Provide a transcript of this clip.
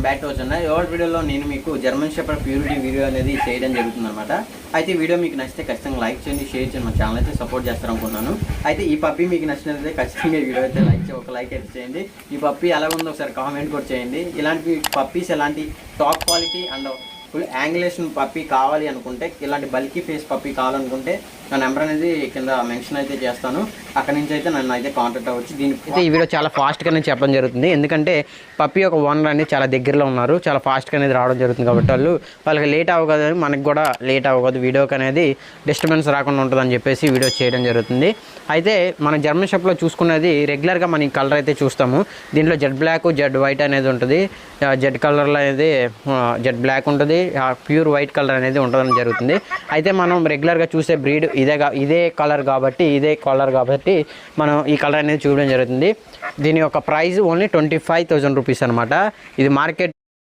Back to వచ్చిన ఎవరి వీడియోలో నేను మీకు జర్మన్ షెపర్డ్ ప్యూరిటీ వీడియో అనేది చేయడం జరుగుతుందన్నమాట. అయితే ఈ వీడియో మీకు నచ్చితే ఖచ్చితంగా లైక్ చేయండి, షేర్ చేయండి, మన ఛానల్ అయితే సపోర్ట్ చేస్తారనుకున్నాను. అయితే ఈ పప్పీ మీకు నచ్చినట్లయితే ఖచ్చితంగా ఈ వీడియో అయితే ఒక లైక్ అయితే చేయండి. ఈ పప్పీ ఎలా ఉందో ఒకసారి కామెంట్ కూడా చేయండి. ఇలాంటి పప్పీస్ ఎలాంటి top quality and full angulation puppy కావాలి అనుకుంటే, ఇలాంటి బల్కీ ఫేస్ పప్పీ కావాలనుకుంటే నా నెంబర్ అనేది కింద మెన్షన్ అయితే చేస్తాను. అక్కడి నుంచి అయితే నన్ను అయితే కాంటాక్ట్ అవ్వచ్చు. దీనికి ఈ వీడియో చాలా ఫాస్ట్గా నేను చెప్పడం జరుగుతుంది, ఎందుకంటే పప్పీ ఒక ఓనర్ అనేది చాలా దగ్గరలో ఉన్నారు, చాలా ఫాస్ట్గా అనేది రావడం జరుగుతుంది. కాబట్టి వాళ్ళకి లేట్ అవ్వకూడదు, మనకి కూడా లేట్ అవ్వకూడదు, వీడియోకి అనేది డిస్టర్బెన్స్ రాకుండా ఉంటుందని చెప్పేసి వీడియో చేయడం జరుగుతుంది. అయితే మన జర్మన్ షెపర్డ్లో చూసుకున్నది రెగ్యులర్గా మనం ఈ కలర్ అయితే చూస్తాము. దీంట్లో జెడ్ బ్లాక్, జెడ్ వైట్ అనేది ఉంటుంది. జెడ్ కలర్లో అనేది జెడ్ బ్లాక్ ఉంటుంది, ప్యూర్ వైట్ కలర్ అనేది ఉండడం జరుగుతుంది. అయితే మనం రెగ్యులర్గా చూసే బ్రీడ్ ఇదే కలర్ కాబట్టి మనం ఈ కలర్ అనేది చూడడం జరుగుతుంది. దీని యొక్క ప్రైస్ ఓన్లీ 25,000 రూపీస్ అనమాట. ఇది మార్కెట్